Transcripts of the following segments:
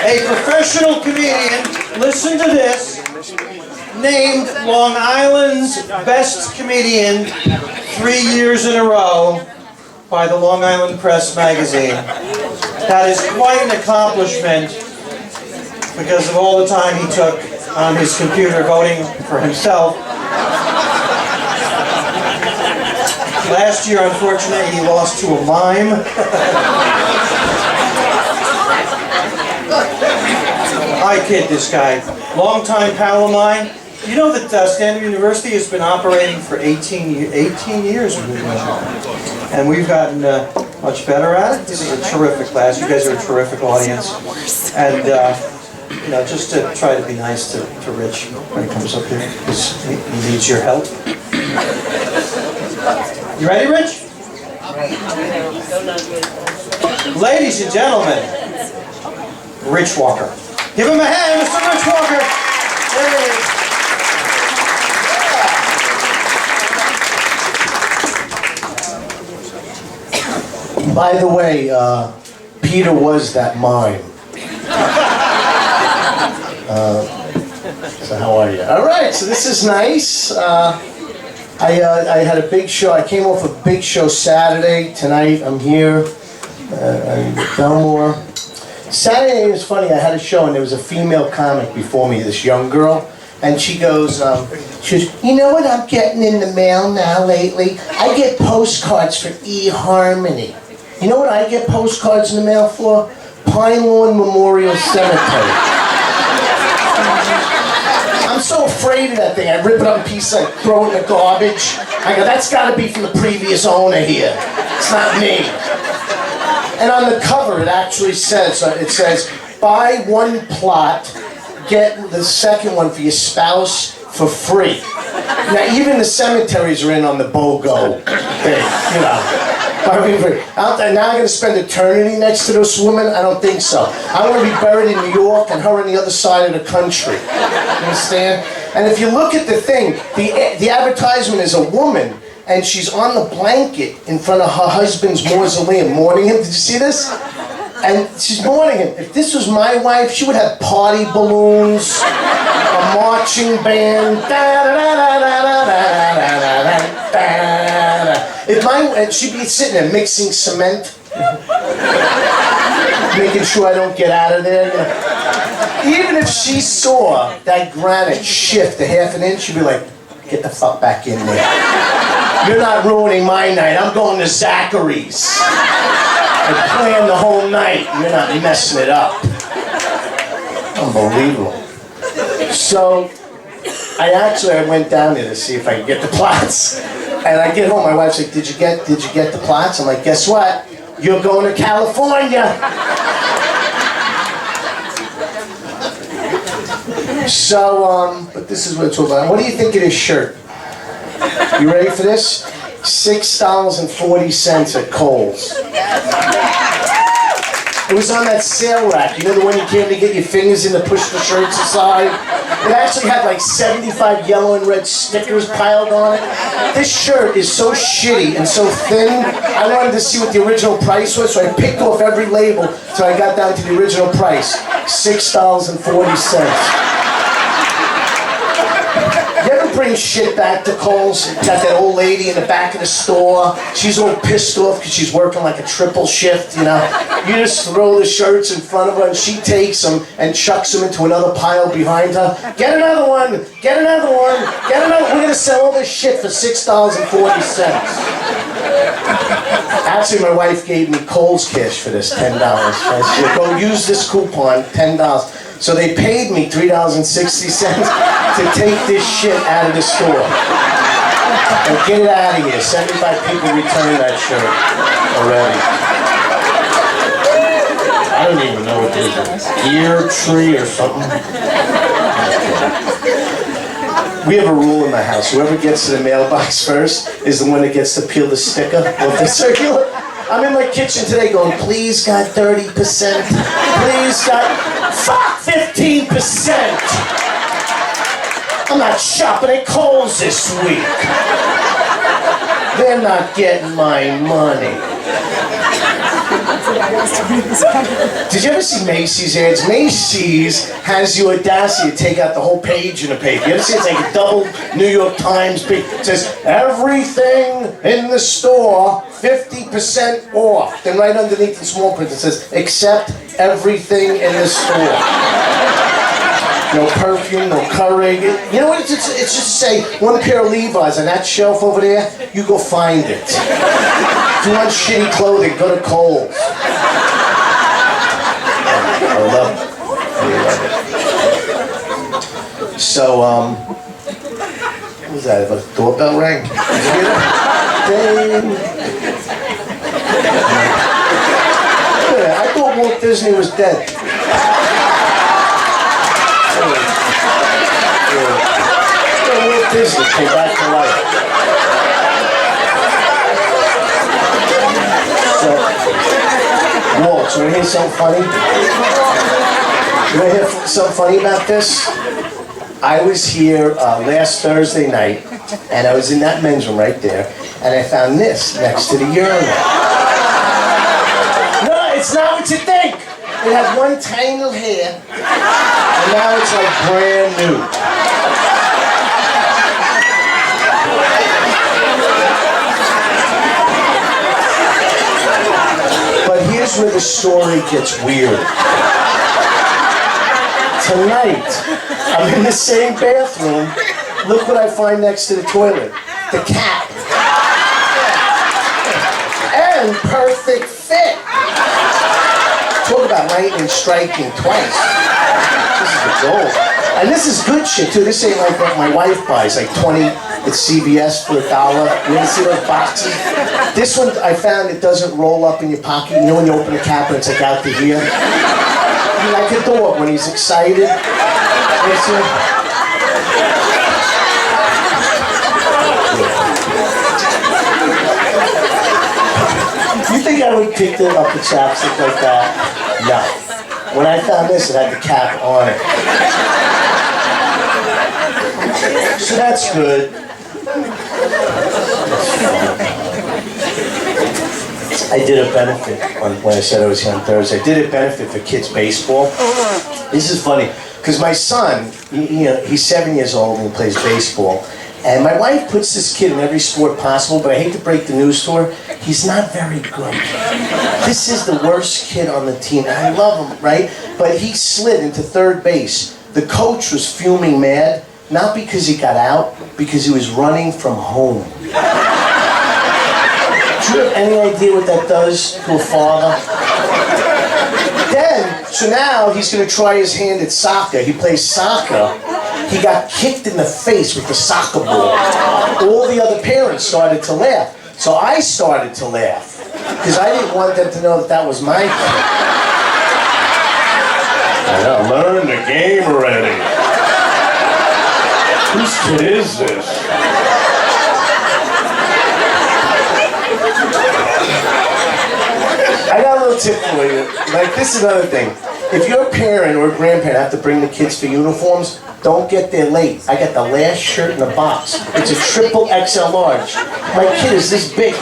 A professional comedian, listen to this, named Long Island's best comedian 3 years in a row by the Long Island Press magazine. That is quite an accomplishment because of all the time he took on his computer voting for himself. Last year, unfortunately, he lost to a mime. I kid this guy. Longtime pal of mine. You know that Stanford University has been operating for 18 years. And we've gotten much better at it. This is a terrific class. You guys are a terrific audience. And, you know, just to try to be nice to Rich when he comes up here, because he needs your help. You ready, Rich? Ladies and gentlemen, Rich Walker. Give him a hand, Mr. Rich Walker. Hey. By the way, Peter was that mime. So how are you? All right, so this is nice. I had a big show. I came off a big show Saturday. Tonight I'm here in Belmore. Saturday was funny. I had a show and there was a female comic before me, this young girl, and she goes, you know what I'm getting in the mail now lately? I get postcards for eHarmony. You know what I get postcards in the mail for? Pine Lawn Memorial Cemetery. I'm so afraid of that thing. I rip it up in pieces, I throw it in the garbage. I go, that's got to be from the previous owner here. It's not me. And on the cover, it actually says, buy one plot, get the second one for your spouse for free. Now, even the cemeteries are in on the BOGO thing, you know. Now I'm going to spend eternity next to this woman? I don't think so. I want to be buried in New York and her on the other side of the country. You understand? And if you look at the thing, the advertisement is a woman, and she's on the blanket in front of her husband's mausoleum, mourning him. Did you see this? And she's mourning him. If this was my wife, she would have party balloons, a marching band, and she'd be sitting there mixing cement, making sure I don't get out of there. You know. Even if she saw that granite shift a half an inch, she'd be like, get the fuck back in there. You're not ruining my night. I'm going to Zachary's. I planned the whole night. You're not messing it up. Unbelievable. So, I went down there to see if I could get the plots. And I get home, my wife's like, did you get the plots? I'm like, guess what? You're going to California. So, but this is what it's all about. What do you think of this shirt? You ready for this? $6.40 at Kohl's. It was on that sale rack. You know the one you came to get your fingers in to push the shirts aside? It actually had like 75 yellow and red stickers piled on it. This shirt is so shitty and so thin, I wanted to see what the original price was, so I picked off every label till I got down to the original price. $6.40. You ever bring shit back to Kohl's? Got that old lady in the back of the store. She's all pissed off because she's working like a triple shift, you know. You just throw the shirts in front of her and she takes them and chucks them into another pile behind her. Get another one! Get another one! Get another one! We're going to sell all this shit for $6.40. Actually, my wife gave me Kohl's cash for this, $10. I said, go use this coupon, $10. So they paid me $3.60 to take this shit out of the store. And get it out of here. 75 people returned that shirt already. I don't even know what this is. Ear tree or something. We have a rule in my house. Whoever gets to the mailbox first is the one that gets to peel the sticker off the circular. I'm in my kitchen today going, please God, 30%. Please God, fuck 15%. I'm not shopping at Kohl's this week. They're not getting my money. Did you ever see Macy's ads? Macy's has the audacity to take out the whole page in a paper. You ever see it's like a double New York Times page? It says, everything in the store, 50% off. Then right underneath in small print it says, except everything in the store. No perfume, no Keurig. You know what? It's just say one pair of Levi's on that shelf over there. You go find it. If you want shitty clothing, go to Kohl's. I love it. So, what was that? About the doorbell rang? Did you hear that? Ding. Yeah, I thought Walt Disney was dead. Walt Disney came back to life. So, Walt, you want to hear something funny? You want to hear something funny about this? I was here last Thursday night, and I was in that men's room right there, and I found this next to the urinal. No, it's not what you think. It had one tiny little hair, and now it's like brand new. But here's where the story gets weird. Tonight, I'm in the same bathroom. Look what I find next to the toilet. The cat. And perfect fit. Talk about lightning striking twice. This is the gold. And this is good shit too. This ain't like what my wife buys, like 20 at CVS for $1. You ever see those boxes? This one I found it doesn't roll up in your pocket. You know when you open the cap and it's like out to here? Like a dog when he's excited. You think I would pick it up the chapstick like that? No. When I found this, it had the cap on it. So that's good. I did a benefit when I said I was here on Thursday. I did a benefit for kids baseball. This is funny because my son, he's 7 years old and he plays baseball. And my wife puts this kid in every sport possible, but I hate to break the news to her, he's not very good. This is the worst kid on the team. And I love him, right? But he slid into third base. The coach was fuming mad, not because he got out, because he was running from home. Do you have any idea what that does to a father? So now he's going to try his hand at soccer. He plays soccer. He got kicked in the face with the soccer ball. All the other parents started to laugh. So I started to laugh because I didn't want them to know that that was my kid. I gotta learn the game already. Whose kid is this? I got a little tip for you. Like, this is another thing. If you're a parent or a grandparent have to bring the kids for uniforms, don't get there late. I got the last shirt in the box. It's a triple XL large. My kid is this big.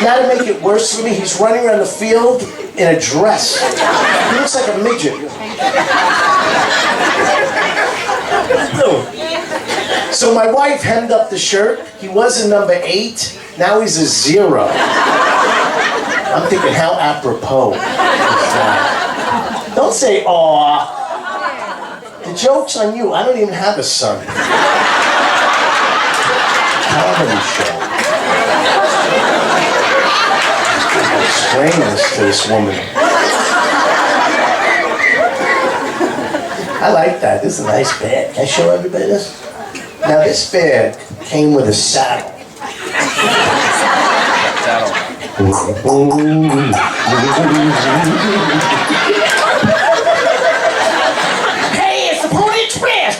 Now to make it worse for me, he's running around the field in a dress. He looks like a midget. So my wife hemmed up the shirt. He was a number 8. Now he's a 0. I'm thinking, how apropos is that? Don't say, aw. The joke's on you. I don't even have a son. Comedy show. Explain this to this woman. I like that. This is a nice bed. Can I show everybody this? Now this bed came with a saddle. Hey, it's the Pony Express!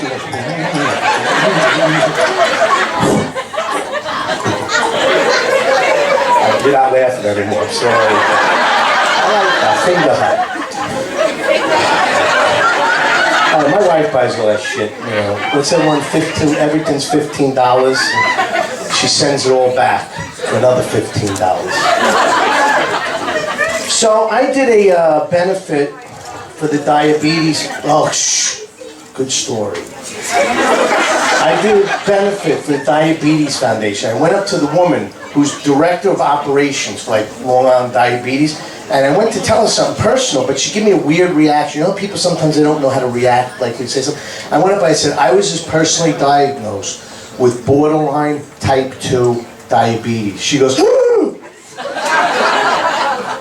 You're not laughing anymore, I'm sorry. I like that finger hut. My wife buys all that shit, you know. Let's say everything's $15. She sends it all back for another $15. So I did a benefit for the diabetes. Oh, shh. Good story. I did a benefit for the Diabetes Foundation. I went up to the woman who's director of operations for like Long Island Diabetes, and I went to tell her something personal, but she gave me a weird reaction. You know, people sometimes they don't know how to react, like they say something. I went up and I said, I was just personally diagnosed with borderline type 2 diabetes. She goes,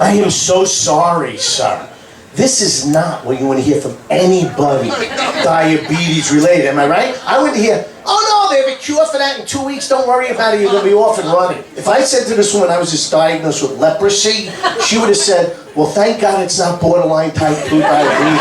I am so sorry, sir. This is not what you want to hear from anybody diabetes related, am I right? I want to hear, oh no, they have a cure for that in 2 weeks, don't worry about it, you're going to be off and running. If I said to this woman I was just diagnosed with leprosy, she would have said, well, thank God it's not borderline type 2 diabetes.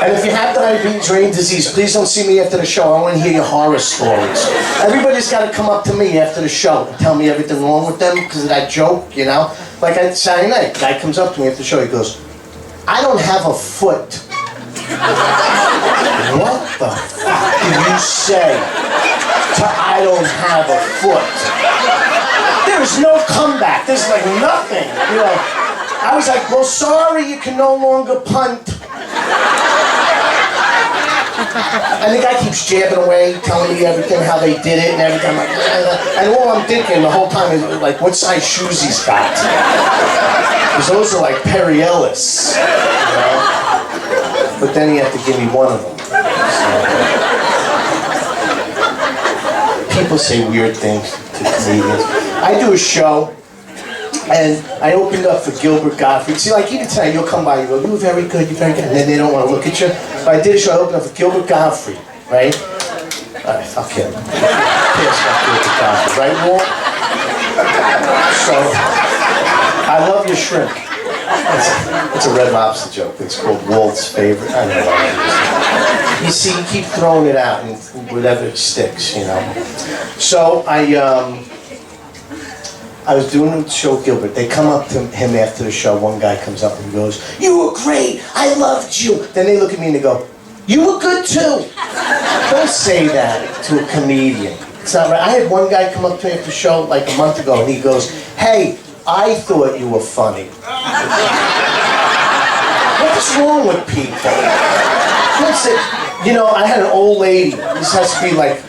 And if you have diabetes or any disease, please don't see me after the show. I want to hear your horror stories. Everybody's got to come up to me after the show and tell me everything wrong with them because of that joke, you know? Like on Saturday night, guy comes up to me after the show, he goes, I don't have a foot. What the fuck do you say to I don't have a foot? There's no comeback. There's like nothing, you know? I was like, well, sorry, you can no longer punt. And the guy keeps jabbing away, telling me everything, how they did it and everything. I'm like, and all I'm thinking the whole time is like, what size shoes he's got? Because those are like Perry Ellis, you know? But then he had to give me one of them. So. People say weird things to comedians. I do a show. And I opened up for Gilbert Gottfried. See, like even tonight, you'll come by, you go, you're very good, you're very good. And then they don't want to look at you. But I did a show, I opened up for Gilbert Gottfried, right? All right, fuck him. Piss off Gilbert Gottfried, right, Walt? So, I love your shrimp. It's a Red Lobster joke. It's called Walt's favorite. I don't know. You see, you keep throwing it out and whatever it sticks, you know. So, I was doing the show with Gilbert. They come up to him after the show. One guy comes up and goes, you were great. I loved you. Then they look at me and they go, you were good too. Don't say that to a comedian. It's not right. I had one guy come up to me after the show like a month ago and he goes, hey, I thought you were funny. What's wrong with people? You know, I had an old lady. This has to be like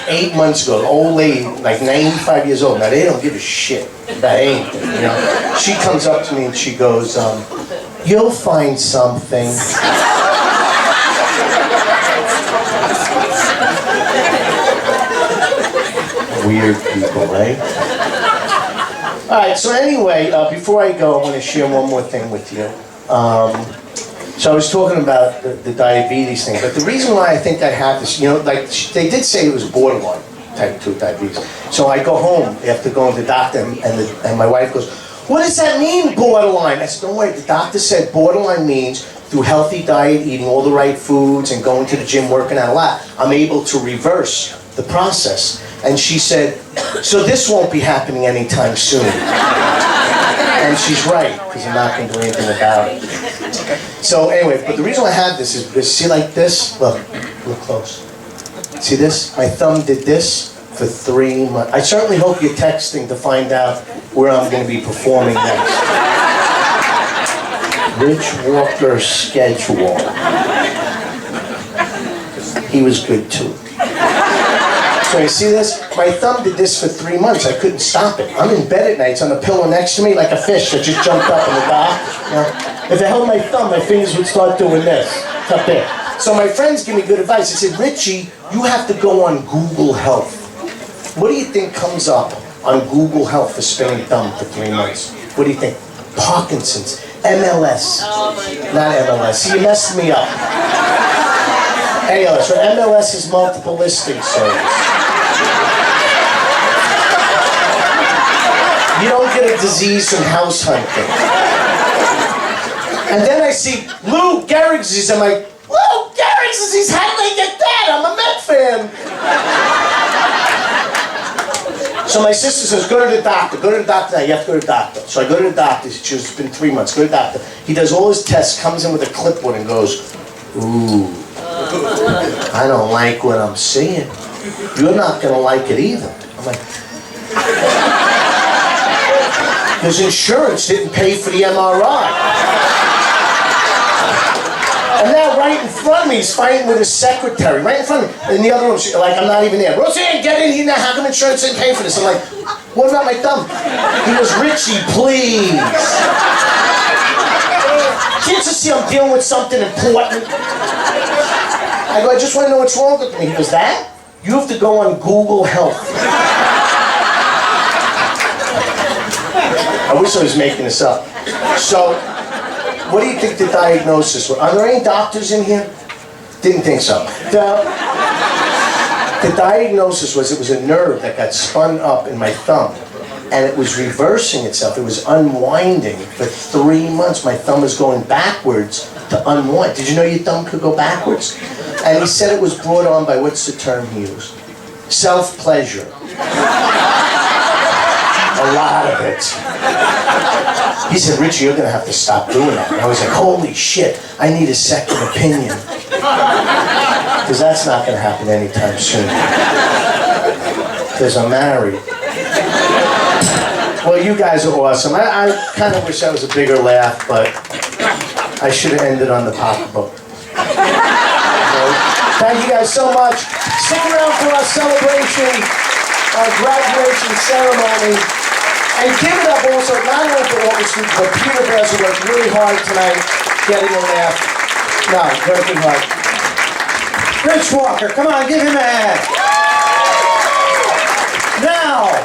8 months ago, an old lady, like 95 years old. Now, they don't give a shit about anything, you know. She comes up to me and she goes, you'll find something. Weird people, right? All right, so anyway, before I go, I want to share one more thing with you. So I was talking about the diabetes thing, but the reason why I think I have this, you know, like they did say it was borderline type 2 diabetes. So I go home after going to the doctor, and my wife goes, what does that mean, borderline? I said, don't worry, the doctor said borderline means through healthy diet, eating all the right foods, and going to the gym, working out a lot, I'm able to reverse the process. And she said, so this won't be happening anytime soon. And she's right, because I'm not going to do anything about it. So anyway, but the reason I have this is because, see like this? Look close. See this? My thumb did this for 3 months. I certainly hope you're texting to find out where I'm going to be performing next. Rich Walker's schedule. He was good too. So you see this? My thumb did this for 3 months. I couldn't stop it. I'm in bed at night. It's on the pillow next to me like a fish that just jumped up in the dock. You know? If I held my thumb, my fingers would start doing this. It's up there. So my friends give me good advice. They said, Richie, you have to go on Google Health. What do you think comes up on Google Health for spinning thumb for 3 months? What do you think? Parkinson's, MLS. Not MLS. See, you messed me up. ALS, right? MLS is multiple listing service. You don't get a disease from house hunting. And then I see Lou Gehrig's disease. I'm like, Lou Gehrig's disease? How did I get that? I'm a Met fan. So my sister says, go to the doctor. Go to the doctor now. You have to go to the doctor. So I go to the doctor. It's been 3 months. Go to the doctor. He does all his tests, comes in with a clipboard and goes, ooh, I don't like what I'm seeing. You're not going to like it either. I'm like, Because insurance didn't pay for the MRI. And now right in front of me, he's fighting with his secretary. Right in front of me. In the other room, like, I'm not even there. Roseanne, get in here now. How come insurance didn't pay for this? I'm like, what about my thumb? He goes, Richie, please. Can't you see I'm dealing with something important? I go, I just want to know what's wrong with me. He goes, that? You have to go on Google Health. I wish I was making this up. So, what do you think the diagnosis was? Are there any doctors in here? Didn't think so. The diagnosis was it was a nerve that got spun up in my thumb. And it was reversing itself. It was unwinding for 3 months. My thumb was going backwards to unwind. Did you know your thumb could go backwards? And he said it was brought on by, what's the term he used? Self-pleasure. A lot of it. He said, Richie, you're going to have to stop doing that. And I was like, holy shit, I need a second opinion. Because that's not going to happen anytime soon. Because I'm married. Well, you guys are awesome. I kind of wish that was a bigger laugh, but I should have ended on the pocketbook. So, thank you guys so much. Stick around for our celebration, our graduation ceremony. And give it up also, not only for all the students, but Peter Brazil worked really hard tonight getting a laugh. No, working hard. Rich Walker, come on, give him a hand. Now.